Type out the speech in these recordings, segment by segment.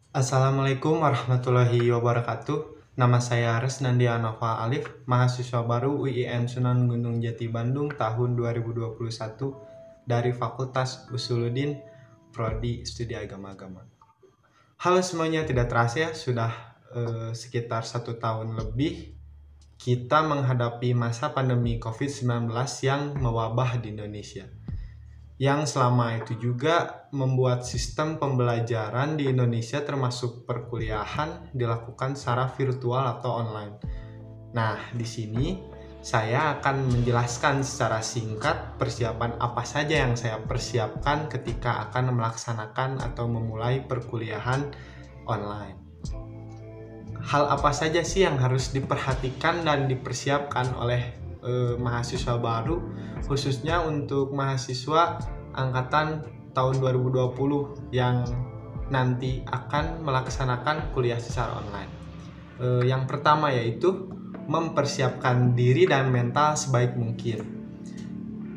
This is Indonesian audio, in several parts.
Assalamualaikum warahmatullahi wabarakatuh. Nama saya Resnandia Nova Alif, mahasiswa baru UIN Sunan Gunung Jati Bandung tahun 2021 dari Fakultas Usuluddin, Prodi Studi Agama-Agama. Halo semuanya, tidak terasa ya, sudah sekitar 1 tahun lebih kita menghadapi masa pandemi COVID-19 yang mewabah di Indonesia, yang selama itu juga membuat sistem pembelajaran di Indonesia termasuk perkuliahan dilakukan secara virtual atau online. Nah, di sini saya akan menjelaskan secara singkat persiapan apa saja yang saya persiapkan ketika akan melaksanakan atau memulai perkuliahan online. Hal apa saja sih yang harus diperhatikan dan dipersiapkan oleh mahasiswa baru, khususnya untuk mahasiswa angkatan tahun 2020 yang nanti akan melaksanakan kuliah secara online. Yang pertama yaitu mempersiapkan diri dan mental sebaik mungkin.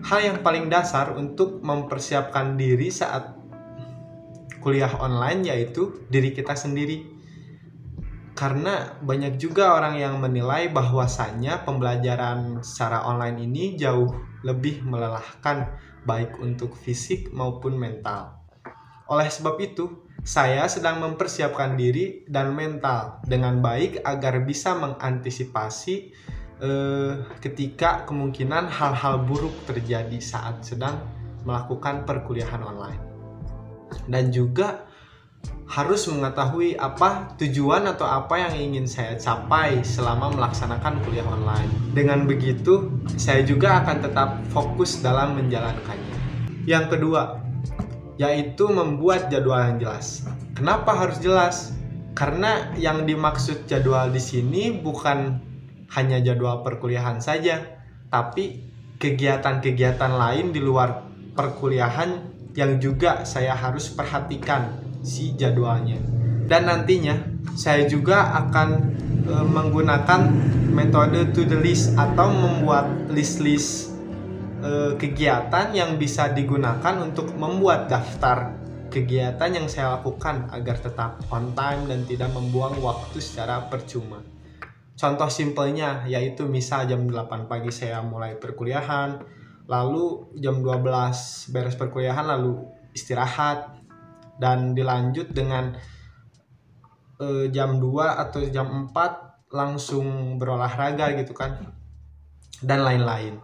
Hal yang paling dasar untuk mempersiapkan diri saat kuliah online yaitu diri kita sendiri. Karena banyak juga orang yang menilai bahwasannya pembelajaran secara online ini jauh lebih melelahkan baik untuk fisik maupun mental. Oleh sebab itu, saya sedang mempersiapkan diri dan mental dengan baik agar bisa mengantisipasi ketika kemungkinan hal-hal buruk terjadi saat sedang melakukan perkuliahan online. Dan juga harus mengetahui apa tujuan atau apa yang ingin saya capai selama melaksanakan kuliah online. Dengan begitu, saya juga akan tetap fokus dalam menjalankannya. Yang kedua, yaitu membuat jadwal yang jelas. Kenapa harus jelas? Karena yang dimaksud jadwal di sini bukan hanya jadwal perkuliahan saja, tapi kegiatan-kegiatan lain di luar perkuliahan yang juga saya harus perhatikan si jadwalnya. Dan nantinya saya juga akan menggunakan metode to-do list atau membuat list-list kegiatan yang bisa digunakan untuk membuat daftar kegiatan yang saya lakukan agar tetap on time dan tidak membuang waktu secara percuma. Contoh simpelnya yaitu misal jam 8 pagi saya mulai perkuliahan, lalu jam 12 beres perkuliahan lalu istirahat, dan dilanjut dengan jam 2 atau jam 4 langsung berolahraga gitu kan, dan lain-lain.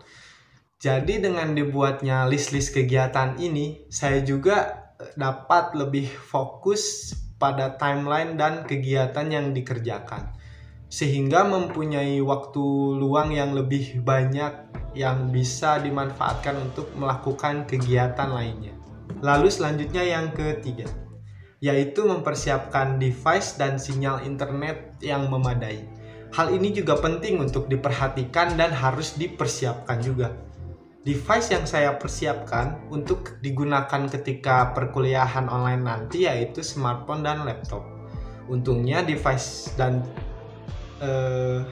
Jadi dengan dibuatnya list-list kegiatan ini, saya juga dapat lebih fokus pada timeline dan kegiatan yang dikerjakan, sehingga mempunyai waktu luang yang lebih banyak yang bisa dimanfaatkan untuk melakukan kegiatan lainnya. Lalu selanjutnya yang ketiga, yaitu mempersiapkan device dan sinyal internet yang memadai. Hal ini juga penting untuk diperhatikan dan harus dipersiapkan juga. Device yang saya persiapkan untuk digunakan ketika perkuliahan online nanti yaitu smartphone dan laptop. Untungnya device dan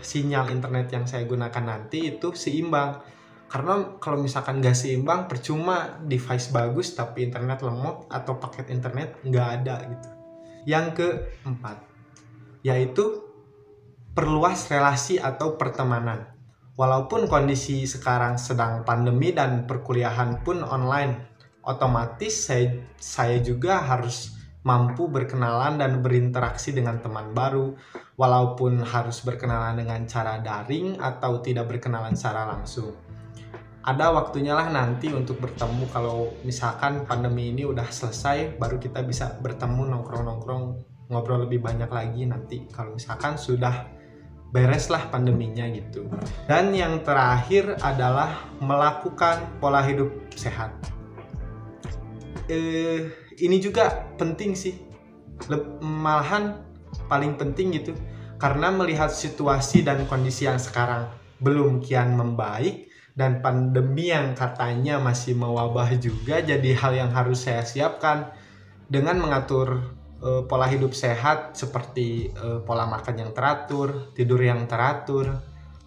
sinyal internet yang saya gunakan nanti itu seimbang. Karena kalau misalkan gak seimbang, percuma device bagus tapi internet lemot atau paket internet nggak ada gitu. Yang keempat, yaitu perluas relasi atau pertemanan. Walaupun kondisi sekarang sedang pandemi dan perkuliahan pun online, otomatis saya juga harus mampu berkenalan dan berinteraksi dengan teman baru, walaupun harus berkenalan dengan cara daring atau tidak berkenalan secara langsung. Ada waktunya lah nanti untuk bertemu kalau misalkan pandemi ini udah selesai, baru kita bisa bertemu nongkrong-nongkrong, ngobrol lebih banyak lagi nanti kalau misalkan sudah beres lah pandeminya gitu. Dan yang terakhir adalah melakukan pola hidup sehat. Ini juga penting sih, malahan paling penting gitu, karena melihat situasi dan kondisi yang sekarang belum kian membaik dan pandemi yang katanya masih mewabah juga, jadi hal yang harus saya siapkan dengan mengatur pola hidup sehat seperti pola makan yang teratur, tidur yang teratur,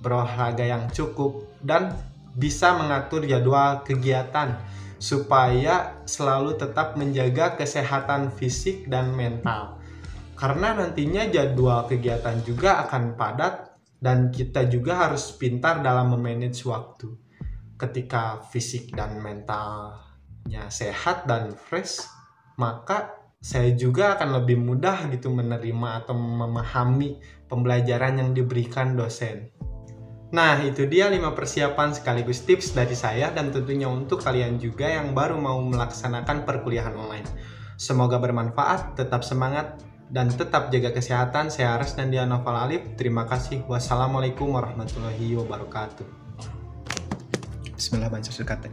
berolahraga yang cukup, dan bisa mengatur jadwal kegiatan supaya selalu tetap menjaga kesehatan fisik dan mental. Karena nantinya jadwal kegiatan juga akan padat dan kita juga harus pintar dalam memanage waktu. Ketika fisik dan mentalnya sehat dan fresh, maka saya juga akan lebih mudah gitu menerima atau memahami pembelajaran yang diberikan dosen. Nah, itu dia 5 persiapan sekaligus tips dari saya dan tentunya untuk kalian juga yang baru mau melaksanakan perkuliahan online. Semoga bermanfaat, tetap semangat, dan tetap jaga kesehatan. Saya Ares Nandia Noval Alif. Terima kasih. Wassalamualaikum warahmatullahi wabarakatuh. Bismillah, banca sukate.